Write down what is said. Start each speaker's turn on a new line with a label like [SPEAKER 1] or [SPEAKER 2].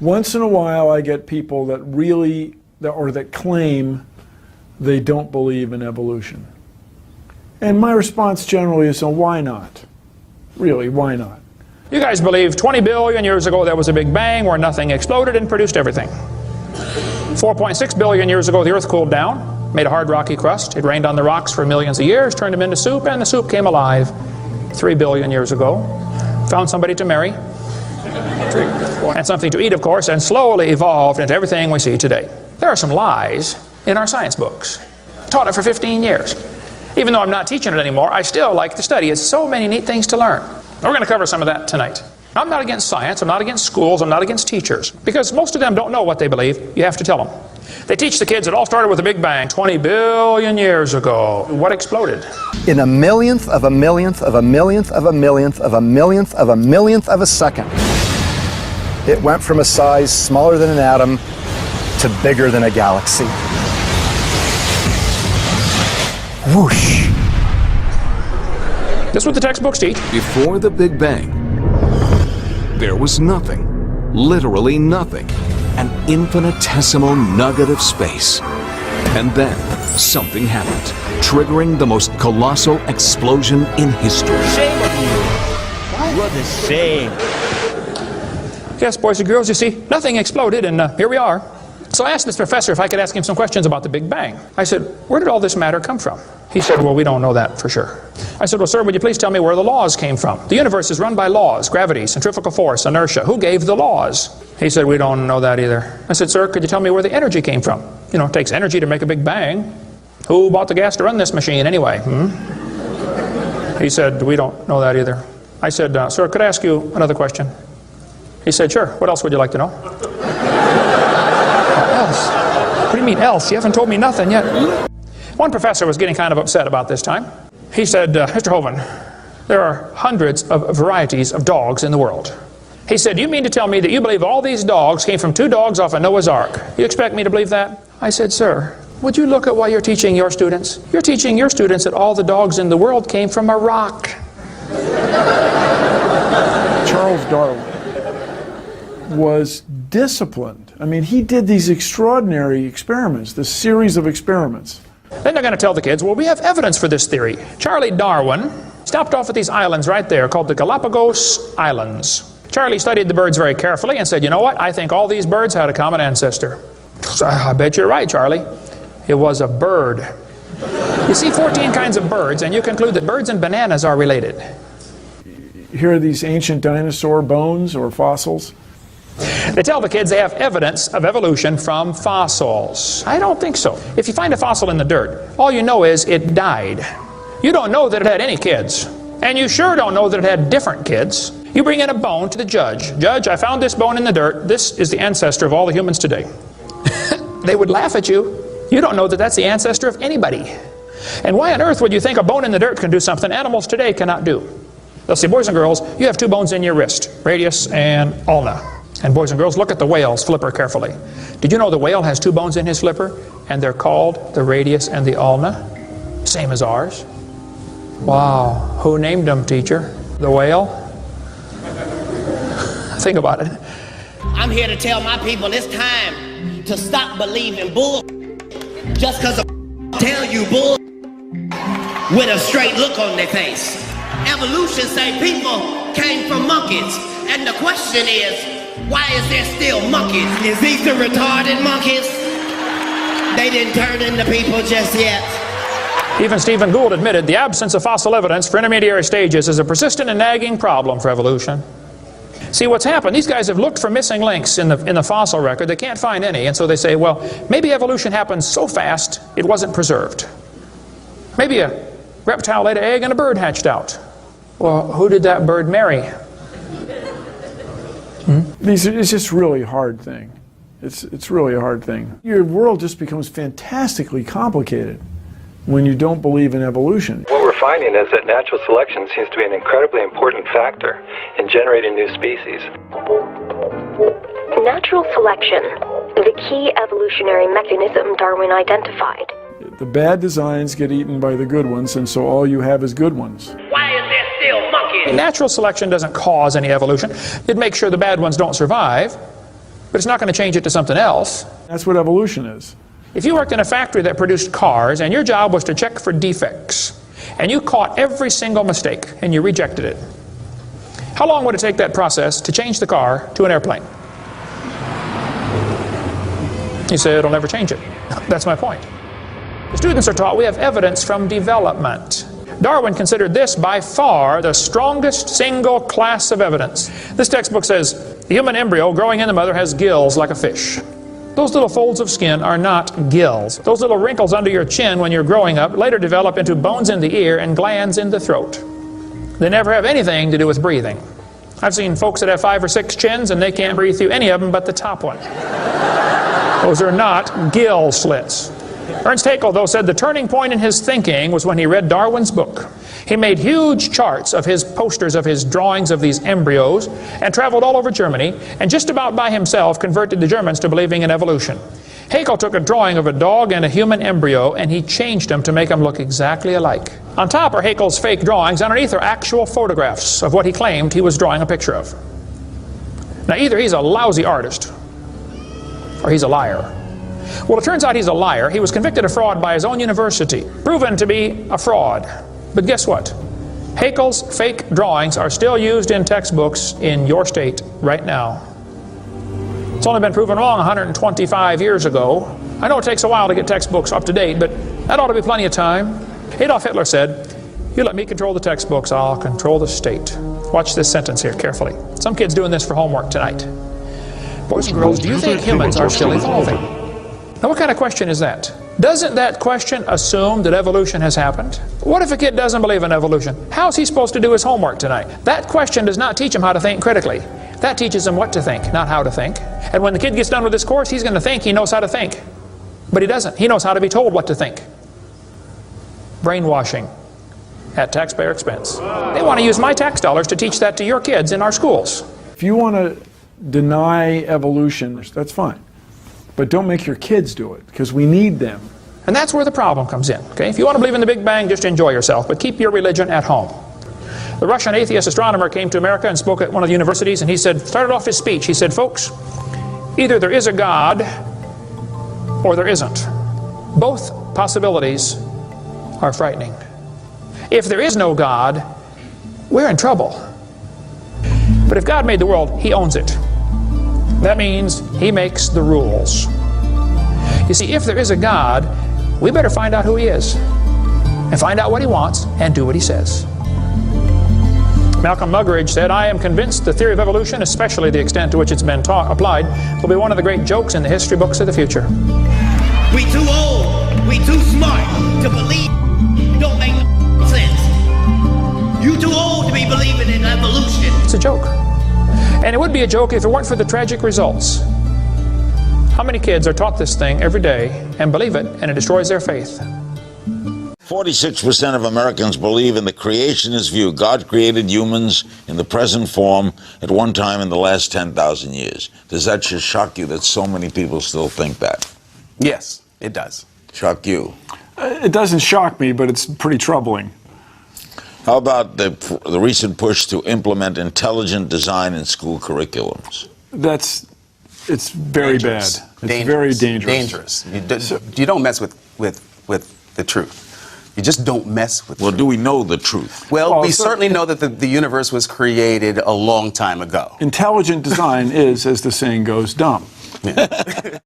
[SPEAKER 1] Once in a while I get people that really, or that claim they don't believe in evolution. And my response generally is, so why not? Really, why not?
[SPEAKER 2] You guys believe 20 billion years ago there was a big bang where nothing exploded and produced everything. 4.6 billion years ago the earth cooled down, made a hard rocky crust. It rained on the rocks for millions of years, turned them into soup, and the soup came alive 3 billion years ago. Found somebody to marry, and something to eat, of course, and slowly evolved into everything we see today. There are some lies in our science books. Taught it for 15 years. Even though I'm not teaching it anymore, I still like to study. It's so many neat things to learn. We're going to cover some of that tonight. I'm not against science, I'm not against schools, I'm not against teachers. Because most of them don't know what they believe, you have to tell them. They teach the kids it all started with a big bang 20 billion years ago. What exploded?
[SPEAKER 3] In a millionth of a millionth of a millionth of a millionth of a millionth of a millionth of a second, it went from a size smaller than an atom to bigger than a galaxy. Whoosh!
[SPEAKER 2] This is what the textbooks teach.
[SPEAKER 4] Before the Big Bang, there was nothing, literally nothing, an infinitesimal nugget of space. And then something happened, triggering the most colossal explosion in history.
[SPEAKER 5] Shame on you. What a shame.
[SPEAKER 2] Yes, boys and girls, you see, nothing exploded, and here we are. So I asked this professor if I could ask him some questions about the Big Bang. I said, where did all this matter come from? He said, well, we don't know that for sure. I said, well, sir, would you please tell me where the laws came from? The universe is run by laws, gravity, centrifugal force, inertia. Who gave the laws? He said, we don't know that either. I said, sir, could you tell me where the energy came from? You know, it takes energy to make a Big Bang. Who bought the gas to run this machine anyway? He said, we don't know that either. I said, sir, could I ask you another question? He said, sure. What else would you like to know? Else? What do you mean else? You haven't told me nothing yet. One professor was getting kind of upset about this time. He said, Mr. Hovind, there are hundreds of varieties of dogs in the world. He said, do you mean to tell me that you believe all these dogs came from 2 dogs off of Noah's Ark? You expect me to believe that? I said, sir, would you look at what you're teaching your students? You're teaching your students that all the dogs in the world came from a rock.
[SPEAKER 1] Charles Darwin was disciplined. I mean, he did these extraordinary experiments, this series of experiments.
[SPEAKER 2] Then they're going to tell the kids, well, we have evidence for this theory. Charlie Darwin stopped off at these islands right there called the Galapagos Islands. Charlie studied the birds very carefully and said, you know what? I think all these birds had a common ancestor. I bet you're right, Charlie. It was a bird. You see 14 kinds of birds, and you conclude that birds and bananas are related.
[SPEAKER 1] Here are these ancient dinosaur bones or fossils.
[SPEAKER 2] They tell the kids they have evidence of evolution from fossils. I don't think so. If you find a fossil in the dirt, all you know is it died. You don't know that it had any kids. And you sure don't know that it had different kids. You bring in a bone to the judge. Judge, I found this bone in the dirt. This is the ancestor of all the humans today. They would laugh at you. You don't know that that's the ancestor of anybody. And why on earth would you think a bone in the dirt can do something animals today cannot do? They'll say, boys and girls, you have 2 bones in your wrist, radius and ulna. And boys and girls, look at the whale's flipper carefully. Did you know the whale has 2 bones in his flipper? And they're called the radius and the ulna? Same as ours. Wow. Who named them, teacher? The whale? Think about it.
[SPEAKER 6] I'm here to tell my people it's time to stop believing bull just because tell you bull with a straight look on their face. Evolution say people came from monkeys. And the question is, why is there still monkeys? Is these the retarded monkeys? They didn't turn into people just yet.
[SPEAKER 2] Even Stephen Gould admitted the absence of fossil evidence for intermediary stages is a persistent and nagging problem for evolution. See, what's happened, these guys have looked for missing links in the fossil record. They can't find any, and so they say, well, maybe evolution happened so fast it wasn't preserved. Maybe a reptile laid an egg and a bird hatched out. Well, who did that bird marry?
[SPEAKER 1] It's just really a hard thing. It's really a hard thing. Your world just becomes fantastically complicated when you don't believe in evolution.
[SPEAKER 7] What we're finding is that natural selection seems to be an incredibly important factor in generating new species.
[SPEAKER 8] Natural selection, the key evolutionary mechanism Darwin identified.
[SPEAKER 1] The bad designs get eaten by the good ones, and so all you have is good ones.
[SPEAKER 6] Why is there still monkeys?
[SPEAKER 2] Natural selection doesn't cause any evolution. It makes sure the bad ones don't survive. but it's not going to change it to something else.
[SPEAKER 1] That's what evolution is.
[SPEAKER 2] If you worked in a factory that produced cars and your job was to check for defects, and you caught every single mistake and you rejected it, how long would it take that process to change the car to an airplane? You say it'll never change it. That's my point. The students are taught we have evidence from development. Darwin considered this by far the strongest single class of evidence. This textbook says the human embryo growing in the mother has gills like a fish. Those little folds of skin are not gills. Those little wrinkles under your chin when you're growing up later develop into bones in the ear and glands in the throat. They never have anything to do with breathing. I've seen folks that have 5 or 6 chins and they can't breathe through any of them but the top one. Those are not gill slits. Ernst Haeckel, though, said the turning point in his thinking was when he read Darwin's book. He made huge charts of his posters of his drawings of these embryos and traveled all over Germany and just about by himself converted the Germans to believing in evolution. Haeckel took a drawing of a dog and a human embryo and he changed them to make them look exactly alike. On top are Haeckel's fake drawings, underneath are actual photographs of what he claimed he was drawing a picture of. Now either he's a lousy artist or he's a liar. Well, it turns out he's a liar. He was convicted of fraud by his own university, proven to be a fraud. But guess what? Haeckel's fake drawings are still used in textbooks in your state right now. It's only been proven wrong 125 years ago. I know it takes a while to get textbooks up to date, but that ought to be plenty of time. Adolf Hitler said, "You let me control the textbooks, I'll control the state." Watch this sentence here carefully. Some kid's doing this for homework tonight. Boys and girls, do you think humans are still evolving? Now, what kind of question is that? Doesn't that question assume that evolution has happened? What if a kid doesn't believe in evolution? How's he supposed to do his homework tonight? That question does not teach him how to think critically. That teaches him what to think, not how to think. And when the kid gets done with this course, he's going to think he knows how to think. But he doesn't. He knows how to be told what to think. Brainwashing at taxpayer expense. They want to use my tax dollars to teach that to your kids in our schools.
[SPEAKER 1] If you want to deny evolution, that's fine. But don't make your kids do it, because we need them.
[SPEAKER 2] And that's where the problem comes in. Okay? If you want to believe in the Big Bang, just enjoy yourself, but keep your religion at home. The Russian atheist astronomer came to America and spoke at one of the universities, and he said, started off his speech, he said, "Folks, either there is a God or there isn't. Both possibilities are frightening. If there is no God, we're in trouble. But if God made the world, He owns it. That means He makes the rules. You see, if there is a God, we better find out who He is and find out what He wants and do what He says." Malcolm Muggeridge said, "I am convinced the theory of evolution, especially the extent to which it's been applied, will be one of the great jokes in the history books of the future."
[SPEAKER 6] We too old, we too smart to believe. Don't make sense. You too old to be believing in evolution.
[SPEAKER 2] It's a joke. And it would be a joke if it weren't for the tragic results. How many kids are taught this thing every day and believe it, and it destroys their faith?
[SPEAKER 9] 46% of Americans believe in the creationist view. God created humans in the present form at one time in the last 10,000 years. Does that just shock you that so many people still think that?
[SPEAKER 10] Yes, it does.
[SPEAKER 9] Shock you?
[SPEAKER 1] It doesn't shock me, but it's pretty troubling.
[SPEAKER 9] How about the recent push to implement intelligent design in school curriculums?
[SPEAKER 1] It's very bad. It's very dangerous.
[SPEAKER 10] You don't mess with the truth. You just don't mess with
[SPEAKER 9] Well, do we know the truth?
[SPEAKER 10] Well, we certainly know that the universe was created a long time ago.
[SPEAKER 1] Intelligent design is, as the saying goes, dumb.
[SPEAKER 10] Yeah.